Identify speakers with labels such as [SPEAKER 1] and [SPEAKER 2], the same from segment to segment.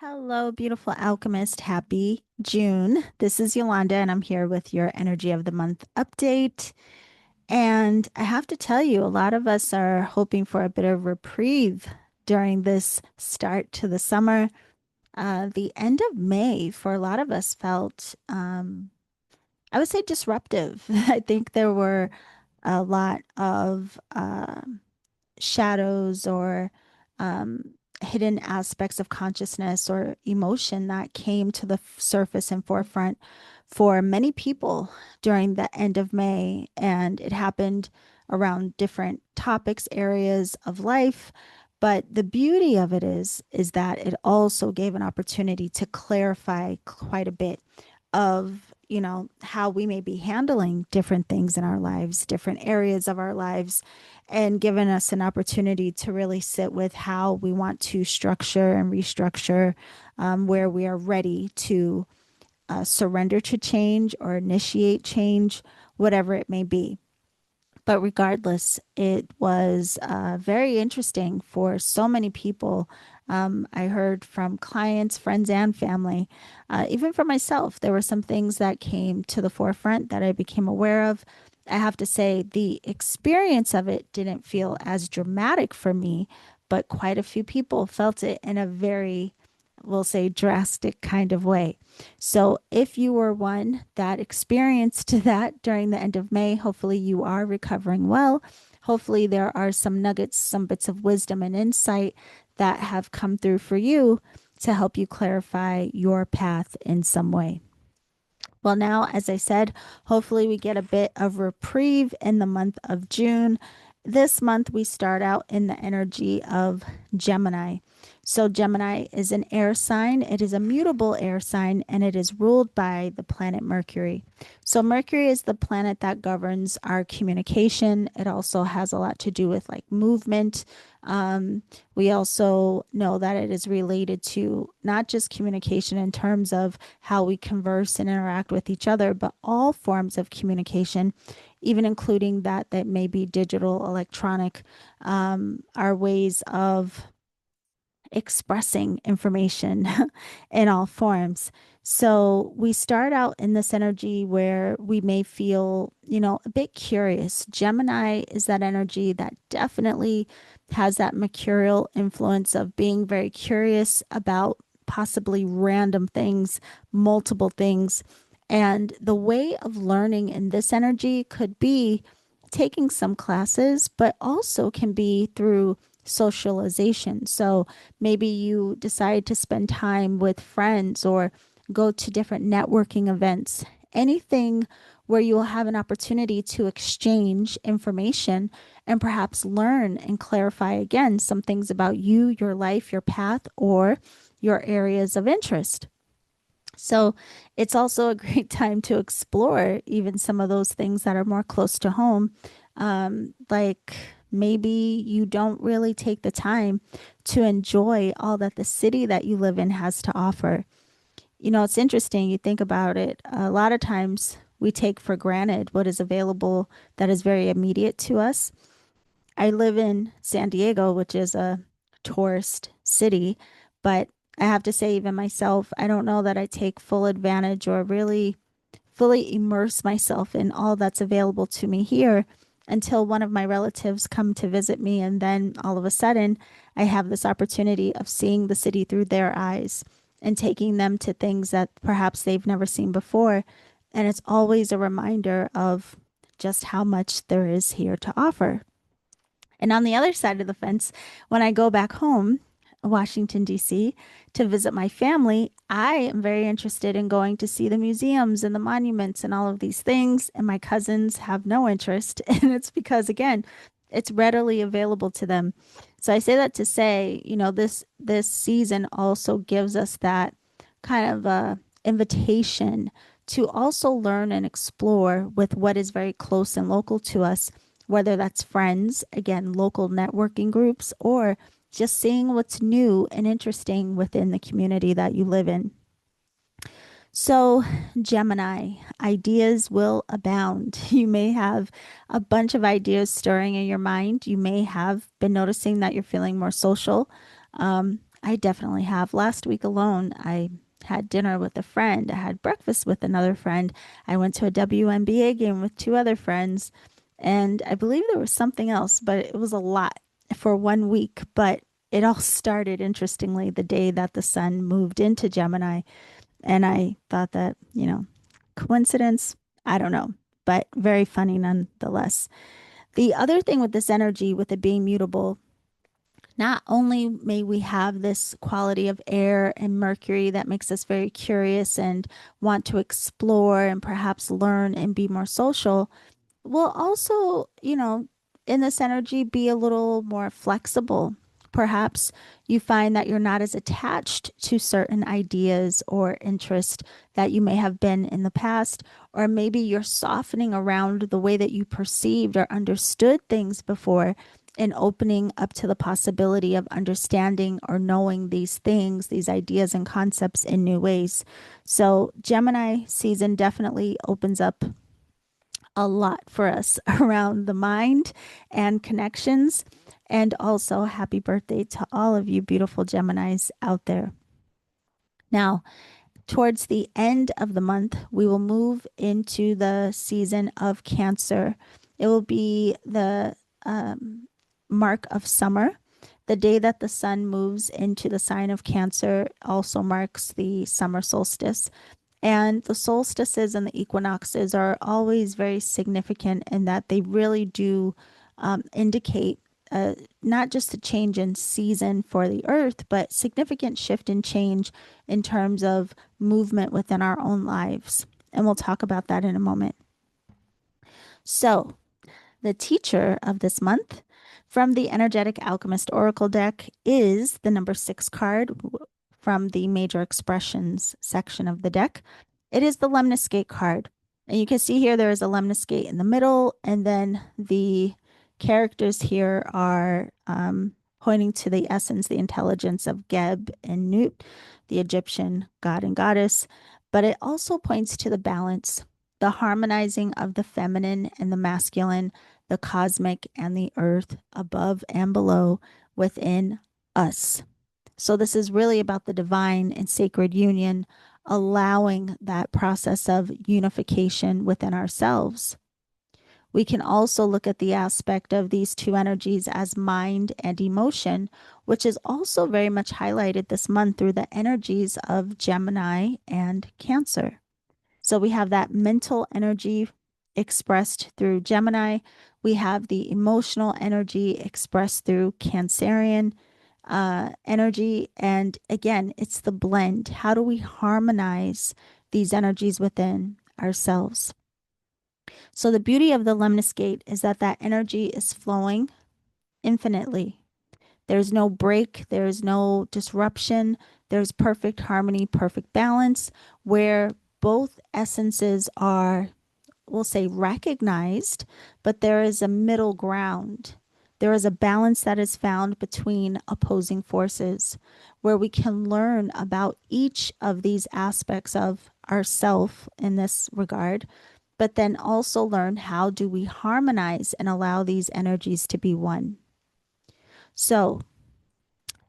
[SPEAKER 1] Hello, beautiful alchemist. Happy June. This is Yolanda, and I'm here with your Energy of the Month update. And I have to tell you, a lot of us are hoping for a bit of reprieve during this start to the summer. The end of May for a lot of us felt, I would say, disruptive. I think there were a lot of shadows or um, hidden aspects of consciousness or emotion that came to the surface and forefront for many people during the end of May. And it happened around different topics, areas of life. But the beauty of it is that it also gave an opportunity to clarify quite a bit of, how we may be handling different things in our lives, different areas of our lives, and given us an opportunity to really sit with how we want to structure and restructure, where we are ready to surrender to change or initiate change, whatever it may be. But regardless, it was very interesting for so many people. I heard from clients, friends, and family. Even for myself, there were some things that came to the forefront that I became aware of. I have to say, the experience of it didn't feel as dramatic for me, but quite a few people felt it in a very, we'll say, drastic kind of way. So, if you were one that experienced that during the end of May, hopefully you are recovering well. Hopefully, there are some nuggets, some bits of wisdom and insight that have come through for you to help you clarify your path in some way. Well, now, as I said, hopefully we get a bit of reprieve in the month of June. This month, we start out in the energy of Gemini. So, Gemini is an air sign. It is a mutable air sign, and it is ruled by the planet Mercury. So, Mercury is the planet that governs our communication. It also has a lot to do with like movement. We also know that it is related to not just communication in terms of how we converse and interact with each other, but all forms of communication, even including that may be digital, electronic, are ways of expressing information in all forms. So we start out in this energy where we may feel, a bit curious. Gemini is that energy that definitely has that mercurial influence of being very curious about possibly random things, multiple things. And the way of learning in this energy could be taking some classes, but also can be through socialization. So maybe you decide to spend time with friends or go to different networking events, anything where you will have an opportunity to exchange information and perhaps learn and clarify again some things about you, your life, your path, or your areas of interest. So it's also a great time to explore even some of those things that are more close to home. Like maybe you don't really take the time to enjoy all that the city that you live in has to offer. It's interesting. You think about it, a lot of times we take for granted what is available that is very immediate to us. I live in San Diego, which is a tourist city, but I have to say, even myself, I don't know that I take full advantage or really fully immerse myself in all that's available to me here until one of my relatives come to visit me. And then all of a sudden, I have this opportunity of seeing the city through their eyes and taking them to things that perhaps they've never seen before. And it's always a reminder of just how much there is here to offer. And on the other side of the fence, when I go back home, Washington, D.C., to visit my family, I am very interested in going to see the museums and the monuments and all of these things. And my cousins have no interest. And it's because, again, it's readily available to them. So I say that to say, this season also gives us that kind of invitation to also learn and explore with what is very close and local to us, whether that's friends, again, local networking groups, or just seeing what's new and interesting within the community that you live in. So, Gemini, ideas will abound. You may have a bunch of ideas stirring in your mind. You may have been noticing that you're feeling more social. I definitely have. Last week alone, I had dinner with a friend. I had breakfast with another friend. I went to a WNBA game with two other friends. And I believe there was something else, but it was a lot for 1 week. But it all started, interestingly, the day that the sun moved into Gemini. And I thought that, coincidence? I don't know, but very funny nonetheless. The other thing with this energy, with it being mutable, not only may we have this quality of air and Mercury that makes us very curious and want to explore and perhaps learn and be more social, we'll also, in this energy, be a little more flexible. Perhaps you find that you're not as attached to certain ideas or interests that you may have been in the past, or maybe you're softening around the way that you perceived or understood things before and opening up to the possibility of understanding or knowing these things, these ideas and concepts in new ways. So, Gemini season definitely opens up a lot for us around the mind and connections. And also, happy birthday to all of you beautiful Geminis out there. Now, towards the end of the month, we will move into the season of Cancer. It will be the mark of summer. The day that the sun moves into the sign of Cancer also marks the summer solstice. And the solstices and the equinoxes are always very significant in that they really do indicate not just a change in season for the earth, but significant shift and change in terms of movement within our own lives. And we'll talk about that in a moment. So, the teacher of this month from the Energetic Alchemist Oracle deck is the number 6 card from the Major Expressions section of the deck. It is the Lemniscate card. And you can see here there is a Lemniscate in the middle, and then the characters here are pointing to the essence, the intelligence of Geb and Nut, the Egyptian god and goddess. But it also points to the balance, the harmonizing of the feminine and the masculine, the cosmic and the earth, above and below, within us. So, this is really about the divine and sacred union, allowing that process of unification within ourselves. We can also look at the aspect of these two energies as mind and emotion, which is also very much highlighted this month through the energies of Gemini and Cancer. So we have that mental energy expressed through Gemini. We have the emotional energy expressed through Cancerian energy. And again, it's the blend. How do we harmonize these energies within ourselves? So the beauty of the lemniscate is that that energy is flowing infinitely. There's no break, there's no disruption, there's perfect harmony, perfect balance, where both essences are, we'll say, recognized, but there is a middle ground. There is a balance that is found between opposing forces where we can learn about each of these aspects of ourself in this regard, but then also learn how do we harmonize and allow these energies to be one. So,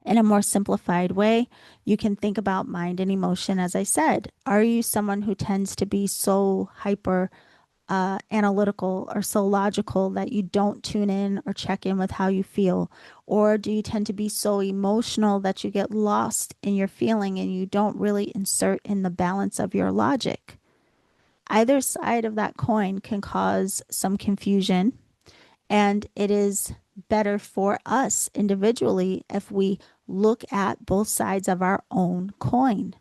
[SPEAKER 1] in a more simplified way, you can think about mind and emotion. As I said, are you someone who tends to be so hyper analytical or so logical that you don't tune in or check in with how you feel? Or do you tend to be so emotional that you get lost in your feeling and you don't really insert in the balance of your logic? Either side of that coin can cause some confusion, and it is better for us individually if we look at both sides of our own coin.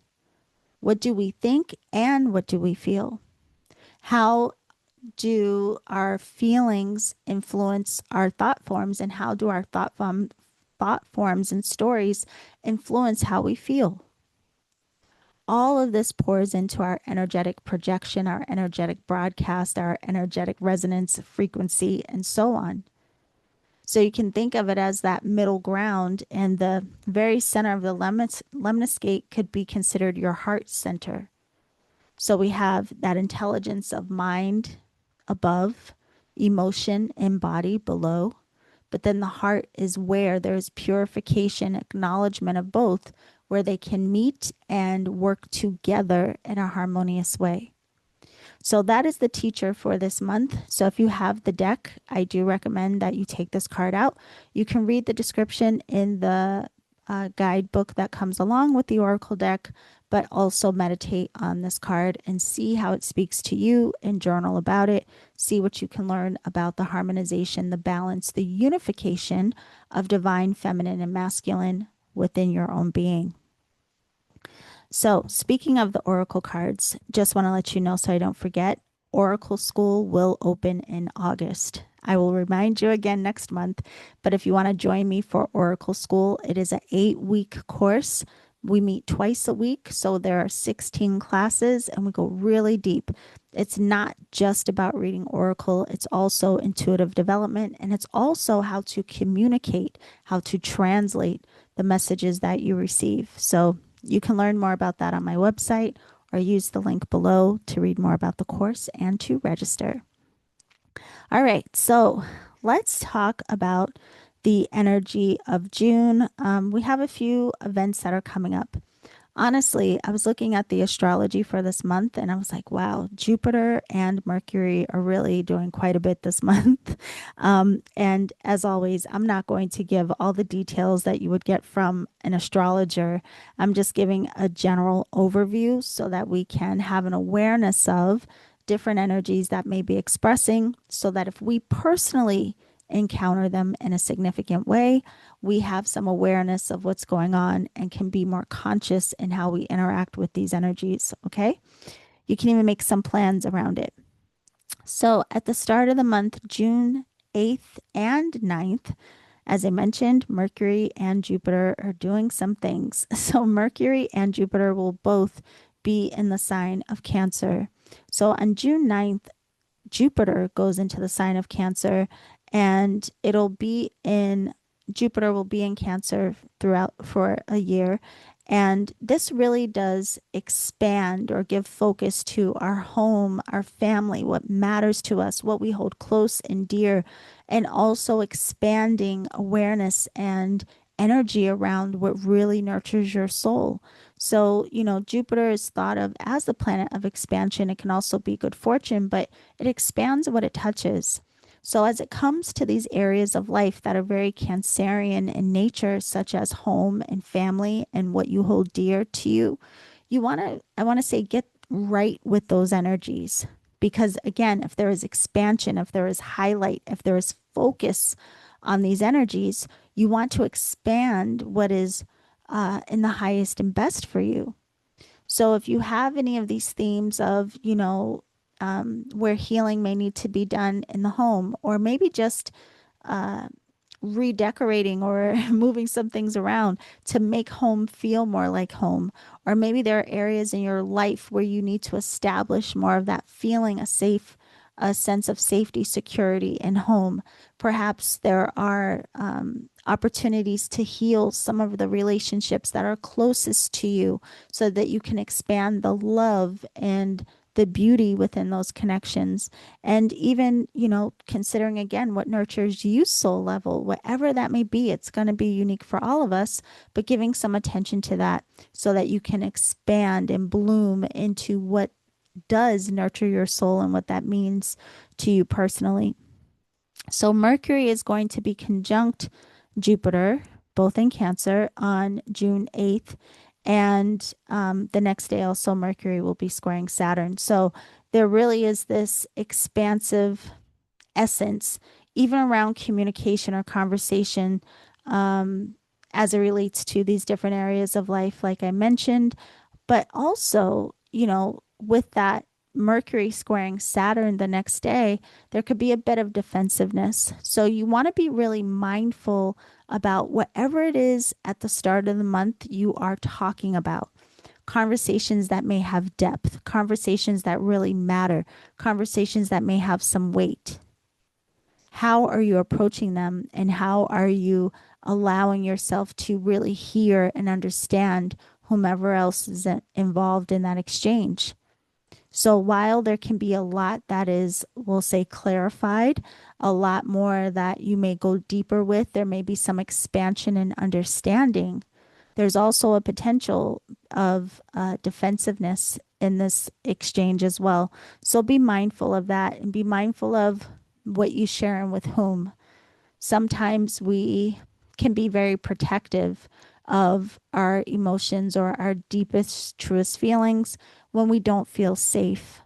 [SPEAKER 1] What do we think and what do we feel? How do our feelings influence our thought forms, and how do our thought forms and stories influence how we feel? All of this pours into our energetic projection, our energetic broadcast, our energetic resonance frequency, and so on. So you can think of it as that middle ground, and the very center of the lemniscate could be considered your heart center. So we have that intelligence of mind above, emotion and body below, but then the heart is where there's purification, acknowledgement of both, where they can meet and work together in a harmonious way. So that is the teacher for this month. So if you have the deck, I do recommend that you take this card out. You can read the description in the guidebook that comes along with the oracle deck, but also meditate on this card and see how it speaks to you and journal about it. See what you can learn about the harmonization, the balance, the unification of divine, feminine, and masculine within your own being. So, speaking of the Oracle cards, just want to let you know so I don't forget, Oracle School will open in August. I will remind you again next month, but if you want to join me for Oracle School, it is an 8-week course. We meet twice a week, so there are 16 classes and we go really deep. It's not just about reading Oracle, it's also intuitive development, and it's also how to communicate, how to translate the messages that you receive. So you can learn more about that on my website or use the link below to read more about the course and to register. All right, so let's talk about the energy of June. We have a few events that are coming up. Honestly, I was looking at the astrology for this month and I was like, wow, Jupiter and Mercury are really doing quite a bit this month. And as always, I'm not going to give all the details that you would get from an astrologer. I'm just giving a general overview so that we can have an awareness of different energies that may be expressing, so that if we personally encounter them in a significant way, we have some awareness of what's going on and can be more conscious in how we interact with these energies. Okay. You can even make some plans around it. So at the start of the month, June 8th and 9th, as I mentioned, Mercury and Jupiter are doing some things. So Mercury and Jupiter will both be in the sign of Cancer. So on June 9th, Jupiter goes into the sign of Cancer, and Jupiter will be in Cancer throughout for a year. And this really does expand or give focus to our home, our family, what matters to us, what we hold close and dear, and also expanding awareness and energy around what really nurtures your soul. So, Jupiter is thought of as the planet of expansion. It can also be good fortune, but it expands what it touches. So, as it comes to these areas of life that are very Cancerian in nature, such as home and family and what you hold dear to you, I want to say, get right with those energies. Because again, if there is expansion, if there is highlight, if there is focus on these energies, you want to expand what is in the highest and best for you. So if you have any of these themes of, where healing may need to be done in the home, or maybe just uh, redecorating or moving some things around to make home feel more like home, or maybe there are areas in your life where you need to establish more of that feeling, a sense of safety, security in home. Perhaps there are opportunities to heal some of the relationships that are closest to you so that you can expand the love and the beauty within those connections. And even, considering again what nurtures you soul level, whatever that may be, it's going to be unique for all of us, but giving some attention to that so that you can expand and bloom into what does nurture your soul and what that means to you personally. So Mercury is going to be conjunct Jupiter, both in Cancer, on June 8th. And the next day also Mercury will be squaring Saturn. So there really is this expansive essence, even around communication or conversation, as it relates to these different areas of life, like I mentioned. But also, with that Mercury squaring Saturn the next day, there could be a bit of defensiveness. So you want to be really mindful about whatever it is at the start of the month you are talking about. Conversations that may have depth, conversations that really matter, conversations that may have some weight. How are you approaching them, and how are you allowing yourself to really hear and understand whomever else is involved in that exchange? So while there can be a lot that is, we'll say, clarified, a lot more that you may go deeper with, there may be some expansion and understanding. There's also a potential of defensiveness in this exchange as well. So be mindful of that and be mindful of what you share and with whom. Sometimes we can be very protective of our emotions or our deepest, truest feelings when we don't feel safe.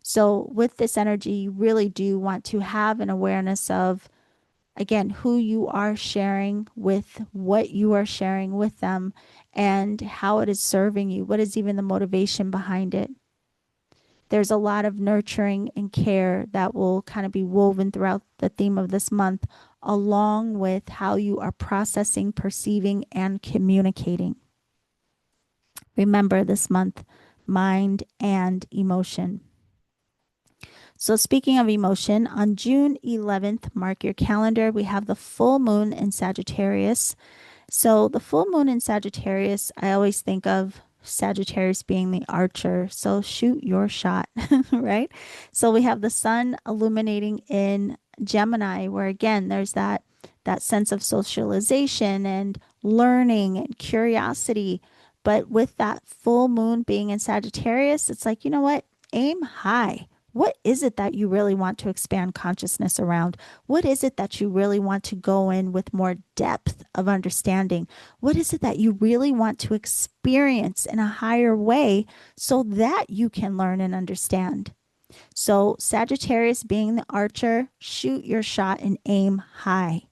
[SPEAKER 1] So, with this energy, you really do want to have an awareness of, again, who you are sharing with, what you are sharing with them, and how it is serving you. What is even the motivation behind it? There's a lot of nurturing and care that will kind of be woven throughout the theme of this month, along with how you are processing, perceiving, and communicating. Remember this month, mind and emotion. So, speaking of emotion, on June 11th, mark your calendar, we have the full moon in Sagittarius. So, the full moon in Sagittarius, I always think of Sagittarius being the archer. So, shoot your shot, right? So, we have the sun illuminating in Gemini, where again, there's that sense of socialization and learning and curiosity. But with that full moon being in Sagittarius, it's like, you know what? Aim high. What is it that you really want to expand consciousness around? What is it that you really want to go in with more depth of understanding? What is it that you really want to experience in a higher way so that you can learn and understand? So, Sagittarius being the archer, shoot your shot and aim high.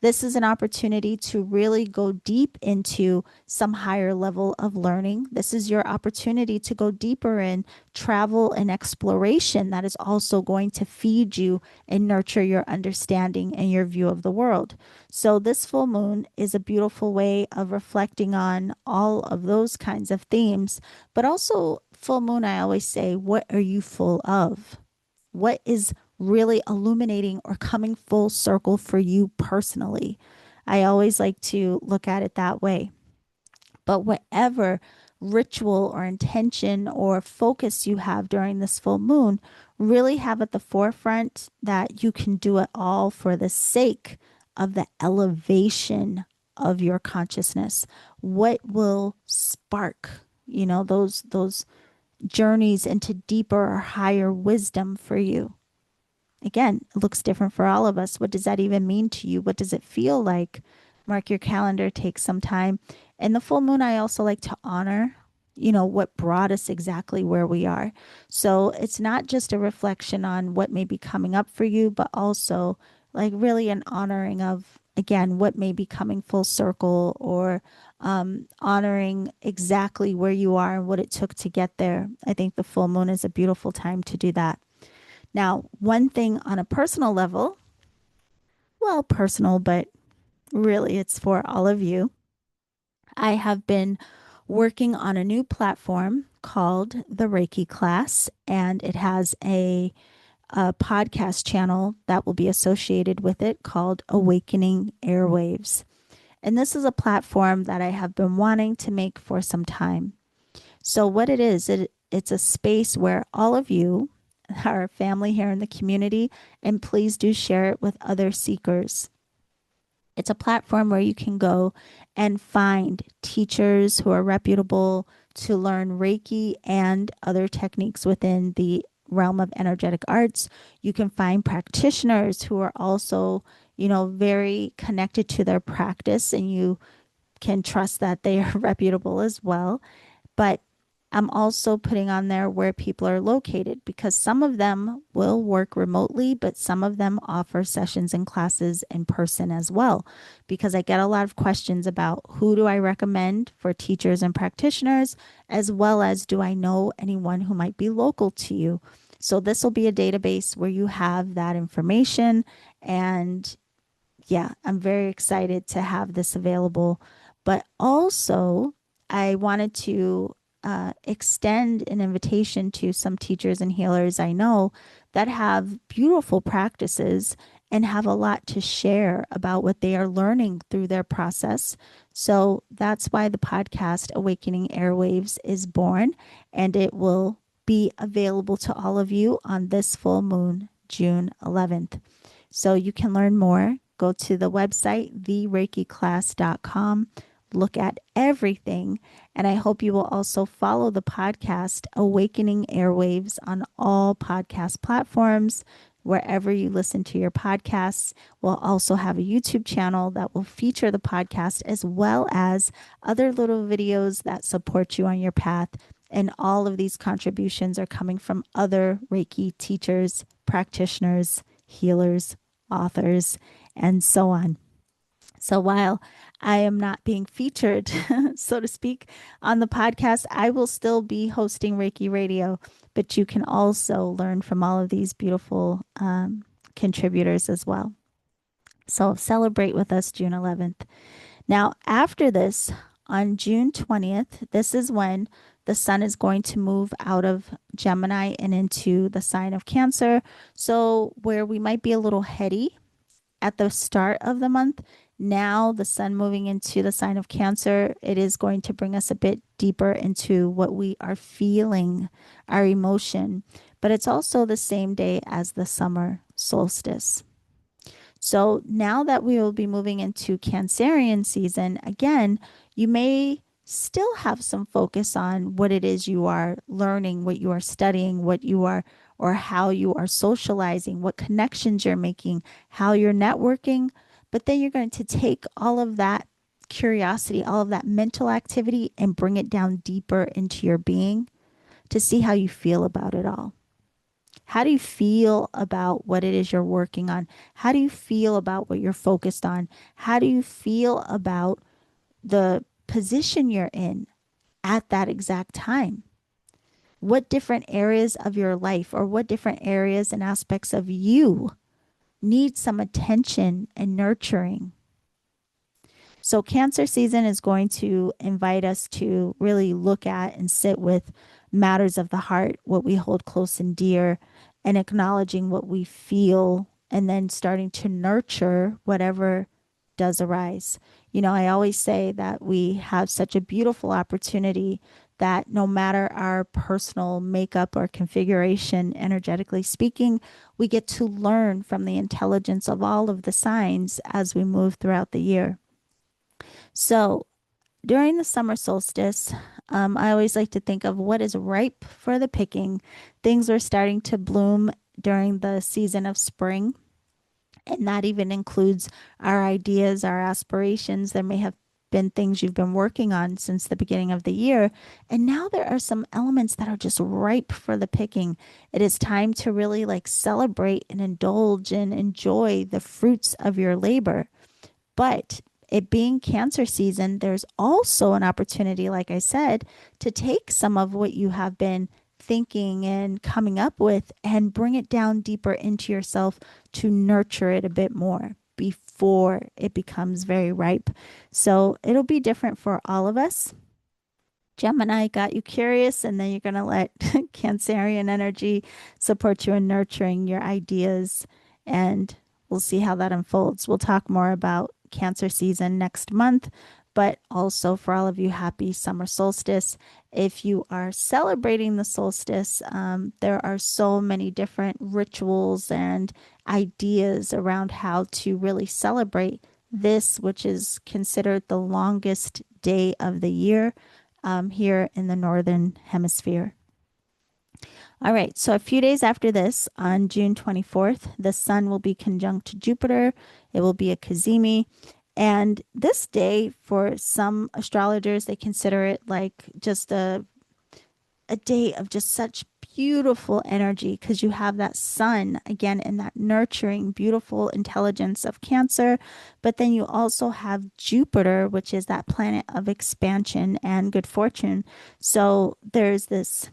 [SPEAKER 1] This is an opportunity to really go deep into some higher level of learning. This is your opportunity to go deeper in travel and exploration that is also going to feed you and nurture your understanding and your view of the world. So, this full moon is a beautiful way of reflecting on all of those kinds of themes, but also, full moon, I always say, what are you full of? What is really illuminating or coming full circle for you personally? I always like to look at it that way. But whatever ritual or intention or focus you have during this full moon, really have at the forefront that you can do it all for the sake of the elevation of your consciousness. What will spark, those journeys into deeper or higher wisdom for you? Again, it looks different for all of us. What does that even mean to you? What does it feel like? Mark your calendar, take some time. And the full moon, I also like to honor, what brought us exactly where we are. So it's not just a reflection on what may be coming up for you, but also like really an honoring of, again, what may be coming full circle, or honoring exactly where you are and what it took to get there. I think the full moon is a beautiful time to do that. Now, one thing on a personal level, well, personal, but really it's for all of you. I have been working on a new platform called the Reiki class, and it has a podcast channel that will be associated with it called Awakening Airwaves. And this is a platform that I have been wanting to make for some time. So, what it is, it's a space where all of you, our family here in the community, and please do share it with other seekers. It's a platform where you can go and find teachers who are reputable to learn Reiki and other techniques within the realm of energetic arts. You can find practitioners who are also, very connected to their practice, and you can trust that they are reputable as well. But I'm also putting on there where people are located, because some of them will work remotely, but some of them offer sessions and classes in person as well. Because I get a lot of questions about who do I recommend for teachers and practitioners, as well as do I know anyone who might be local to you. So this will be a database where you have that information. And yeah, I'm very excited to have this available. But also, I wanted to extend an invitation to some teachers and healers I know that have beautiful practices and have a lot to share about what they are learning through their process. So that's why the podcast Awakening Airwaves is born, and it will be available to all of you on this full moon, June 11th. So you can learn more. Go to the website, thereikiclass.com. Look at everything. And I hope you will also follow the podcast, Awakening Airwaves, on all podcast platforms. Wherever you listen to your podcasts, we'll also have a YouTube channel that will feature the podcast as well as other little videos that support you on your path. And all of these contributions are coming from other Reiki teachers, practitioners, healers, authors, and so on. So while I am not being featured, so to speak, on the podcast, I will still be hosting Reiki Radio, but you can also learn from all of these beautiful contributors as well. So celebrate with us June 11th. Now, after this, on June 20th, this is when the sun is going to move out of Gemini and into the sign of Cancer. So where we might be a little heady at the start of the month, now the sun moving into the sign of Cancer, it is going to bring us a bit deeper into what we are feeling, our emotion. But it's also the same day as the summer solstice. So now that we will be moving into Cancerian season, again, you may still have some focus on what it is you are learning, what you are studying, what you are, or how you are socializing, what connections you're making, how you're networking. But then you're going to take all of that curiosity, all of that mental activity, and bring it down deeper into your being to see how you feel about it all. How do you feel about what it is you're working on? How do you feel about what you're focused on? How do you feel about the position you're in at that exact time? What different areas of your life or what different areas and aspects of you need some attention and nurturing? So Cancer season is going to invite us to really look at and sit with matters of the heart, what we hold close and dear, and acknowledging what we feel, and then starting to nurture whatever does arise. You know, I always say that we have such a beautiful opportunity that no matter our personal makeup or configuration, energetically speaking, we get to learn from the intelligence of all of the signs as we move throughout the year. So during the summer solstice, I always like to think of what is ripe for the picking. Things are starting to bloom during the season of spring. And that even includes our ideas, our aspirations. There may have been things you've been working on since the beginning of the year. And now there are some elements that are just ripe for the picking. It is time to really like celebrate and indulge and enjoy the fruits of your labor. But it being Cancer season, there's also an opportunity, like I said, to take some of what you have been thinking and coming up with and bring it down deeper into yourself to nurture it a bit more before it becomes very ripe. So it'll be different for all of us. Gemini got you curious, and then you're going to let Cancerian energy support you in nurturing your ideas, and we'll see how that unfolds. We'll talk more about Cancer season next month, but also for all of you, happy summer solstice. If you are celebrating the solstice, there are so many different rituals and ideas around how to really celebrate this, which is considered the longest day of the year here in the Northern Hemisphere. All right, so a few days after this, on June 24th, the sun will be conjunct Jupiter. It will be a Cazimi. And this day, for some astrologers, they consider it like just a day of just such beautiful energy because you have that sun again in that nurturing, beautiful intelligence of Cancer. But then you also have Jupiter, which is that planet of expansion and good fortune. So there's this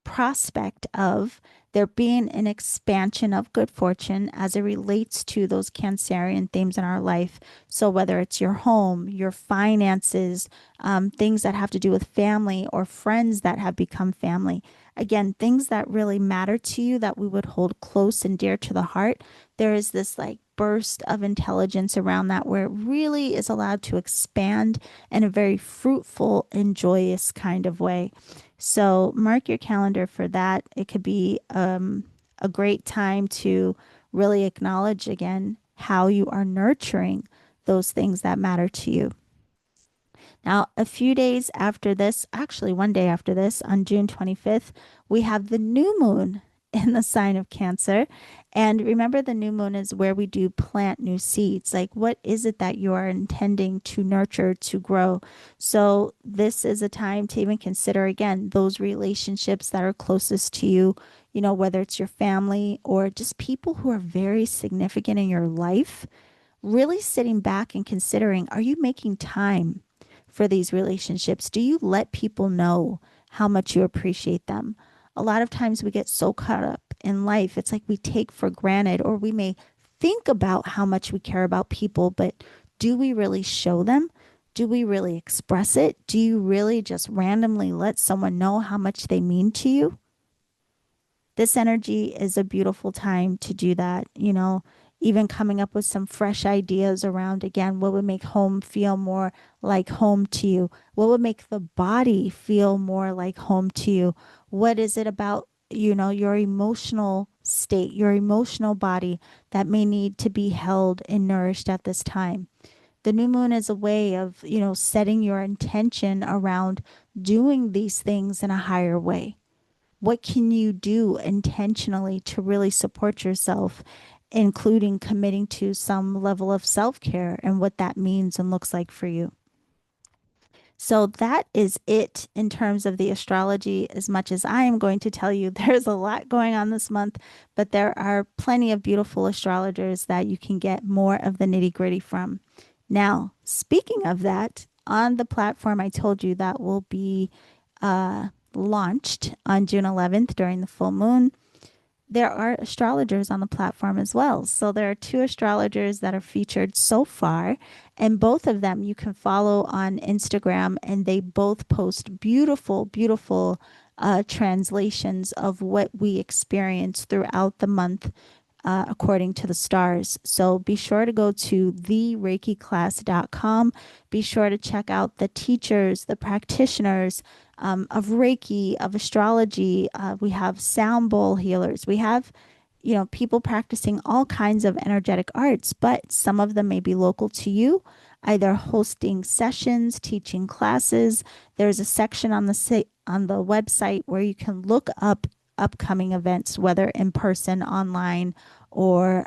[SPEAKER 1] prospect of there being an expansion of good fortune as it relates to those Cancerian themes in our life. So whether it's your home, your finances, things that have to do with family or friends that have become family. Again, things that really matter to you that we would hold close and dear to the heart. There is this like burst of intelligence around that where it really is allowed to expand in a very fruitful and joyous kind of way. So mark your calendar for that. It could be a great time to really acknowledge again how you are nurturing those things that matter to you. Now, a few days after this, actually, one day after this, on June 25th, we have the new moon in the sign of Cancer. And remember, the new moon is where we do plant new seeds. Like, what is it that you are intending to nurture, to grow? So, this is a time to even consider again those relationships that are closest to you, whether it's your family or just people who are very significant in your life. Really sitting back and considering, are you making time for these relationships? Do you let people know how much you appreciate them? A lot of times we get so caught up in life, it's like we take for granted, or we may think about how much we care about people, but do we really show them? Do we really express it? Do you really just randomly let someone know how much they mean to you? This energy is a beautiful time to do that, even coming up with some fresh ideas around, again, what would make home feel more like home to you? What would make the body feel more like home to you? What is it about, your emotional state, your emotional body that may need to be held and nourished at this time? The new moon is a way of, setting your intention around doing these things in a higher way. What can you do intentionally to really support yourself, including committing to some level of self care and what that means and looks like for you? So that is it in terms of the astrology. As much as I am going to tell you, there's a lot going on this month, but there are plenty of beautiful astrologers that you can get more of the nitty gritty from. Now, speaking of that, on the platform I told you that will be launched on June 11th during the full moon, there are astrologers on the platform as well. So there are two astrologers that are featured so far, and both of them you can follow on Instagram, and they both post beautiful, beautiful translations of what we experience throughout the month. According to the stars. So be sure to go to thereikiclass.com. Be sure to check out the teachers, the practitioners, of Reiki, of astrology. We have sound bowl healers. We have, people practicing all kinds of energetic arts, but some of them may be local to you, either hosting sessions, teaching classes. There's a section on the website where you can look up upcoming events, whether in person, online, or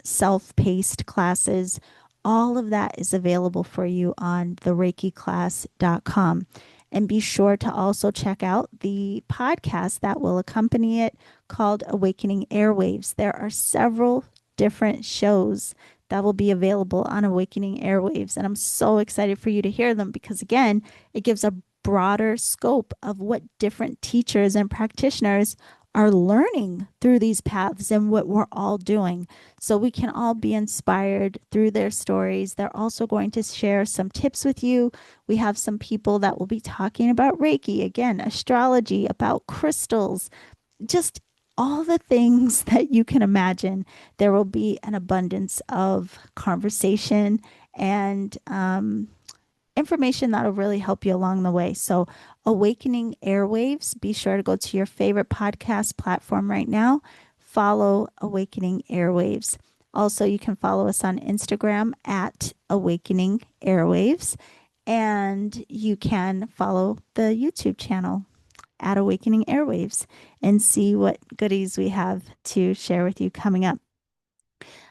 [SPEAKER 1] self-paced classes. All of that is available for you on thereikiclass.com. And be sure to also check out the podcast that will accompany it called Awakening Airwaves. There are several different shows that will be available on Awakening Airwaves. And I'm so excited for you to hear them because, again, it gives a broader scope of what different teachers and practitioners are learning through these paths and what we're all doing. So we can all be inspired through their stories. They're also going to share some tips with you. We have some people that will be talking about Reiki, again, astrology, about crystals, just all the things that you can imagine. There will be an abundance of conversation and information that'll really help you along the way. So, Awakening Airwaves, be sure to go to your favorite podcast platform right now. Follow Awakening Airwaves. Also, you can follow us on Instagram at Awakening Airwaves, and you can follow the YouTube channel at Awakening Airwaves and see what goodies we have to share with you coming up.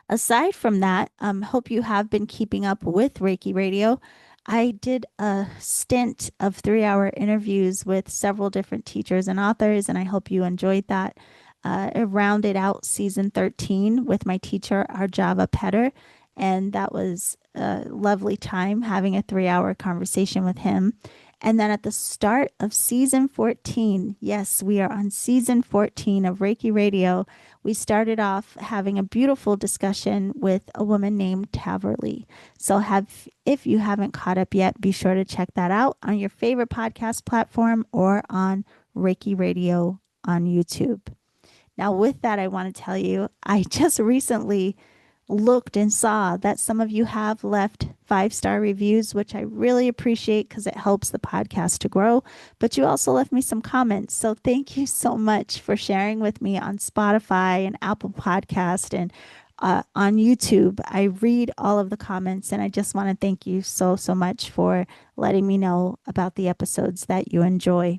[SPEAKER 1] Aside from that, hope you have been keeping up with Reiki Radio. I did a stint of 3-hour interviews with several different teachers and authors, and I hope you enjoyed that. I rounded out season 13 with my teacher, Arjava Petter, and that was a lovely time having a 3-hour conversation with him. And then at the start of season 14, yes, we are on season 14 of Reiki Radio, we started off having a beautiful discussion with a woman named Taverly. So if you haven't caught up yet, be sure to check that out on your favorite podcast platform or on Reiki Radio on YouTube. Now, with that, I want to tell you, I just recently looked and saw that some of you have left 5-star reviews, which I really appreciate because it helps the podcast to grow. But you also left me some comments. So thank you so much for sharing with me on Spotify and Apple Podcast and on YouTube. I read all of the comments and I just want to thank you so, so much for letting me know about the episodes that you enjoy.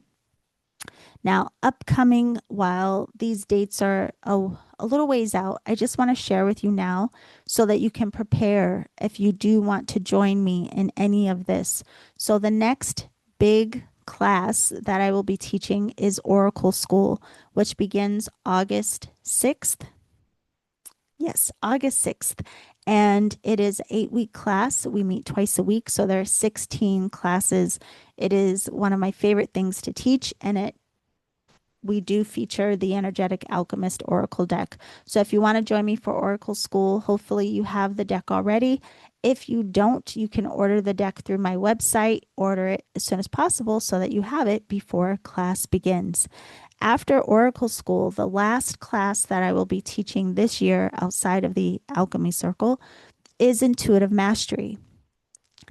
[SPEAKER 1] Now, upcoming, while these dates are a little ways out, I just want to share with you now so that you can prepare if you do want to join me in any of this. So, the next big class that I will be teaching is Oracle School, which begins August 6th. Yes, August 6th. And it is an 8-week class. We meet twice a week. So there are 16 classes. It is one of my favorite things to teach, and we do feature the Energetic Alchemist Oracle deck. So if you want to join me for Oracle School, hopefully you have the deck already. If you don't, you can order the deck through my website, order it as soon as possible so that you have it before class begins. After Oracle School, the last class that I will be teaching this year outside of the Alchemy Circle is Intuitive Mastery.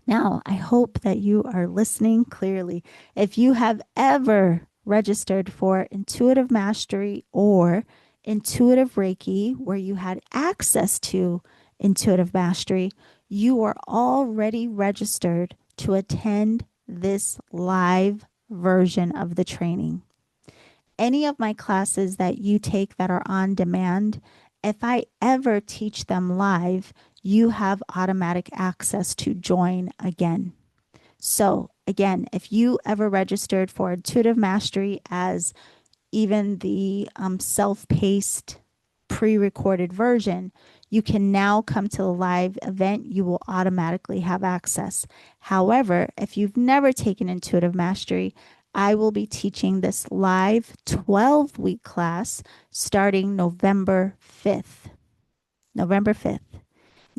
[SPEAKER 1] Now, I hope that you are listening clearly. If you have ever registered for Intuitive Mastery or Intuitive Reiki, where you had access to Intuitive Mastery, you are already registered to attend this live version of the training. Any of my classes that you take that are on demand, if I ever teach them live, you have automatic access to join again. So again, if you ever registered for Intuitive Mastery as even the self-paced pre-recorded version, you can now come to the live event. You will automatically have access. However, if you've never taken Intuitive Mastery, I will be teaching this live 12-week class starting November 5th. November 5th.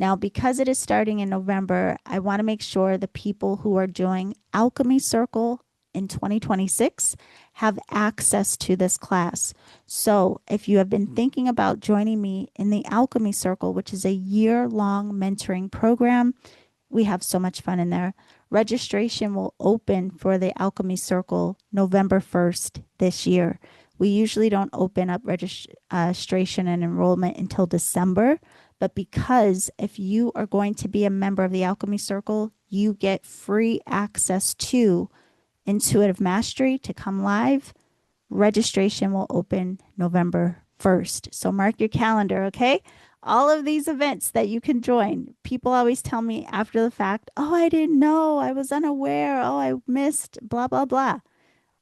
[SPEAKER 1] Now, because it is starting in November, I want to make sure the people who are doing Alchemy Circle in 2026 have access to this class. So if you have been thinking about joining me in the Alchemy Circle, which is a year-long mentoring program, we have so much fun in there. Registration will open for the Alchemy Circle November 1st this year. We usually don't open up registration and enrollment until December. But because if you are going to be a member of the Alchemy Circle, you get free access to Intuitive Mastery to come live. Registration will open November 1st. So mark your calendar, okay? All of these events that you can join. People always tell me after the fact, oh, I didn't know. I was unaware. Oh, I missed blah, blah, blah.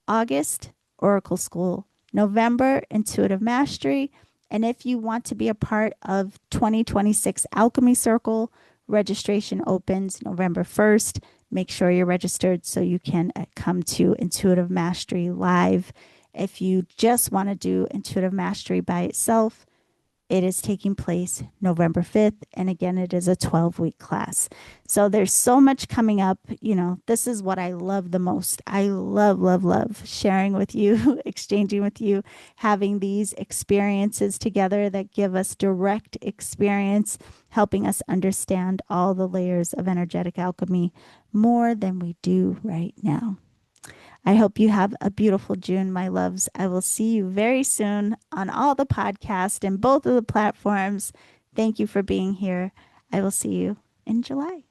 [SPEAKER 1] August, Oracle School. November, Intuitive Mastery. And if you want to be a part of 2026 Alchemy Circle, registration opens November 1st. Make sure you're registered so you can come to Intuitive Mastery live. If you just want to do Intuitive Mastery by itself, it is taking place November 5th. And again, it is a 12-week class. So there's so much coming up. You know, this is what I love the most. I love, love, love sharing with you, exchanging with you, having these experiences together that give us direct experience, helping us understand all the layers of energetic alchemy more than we do right now. I hope you have a beautiful June, my loves. I will see you very soon on all the podcasts and both of the platforms. Thank you for being here. I will see you in July.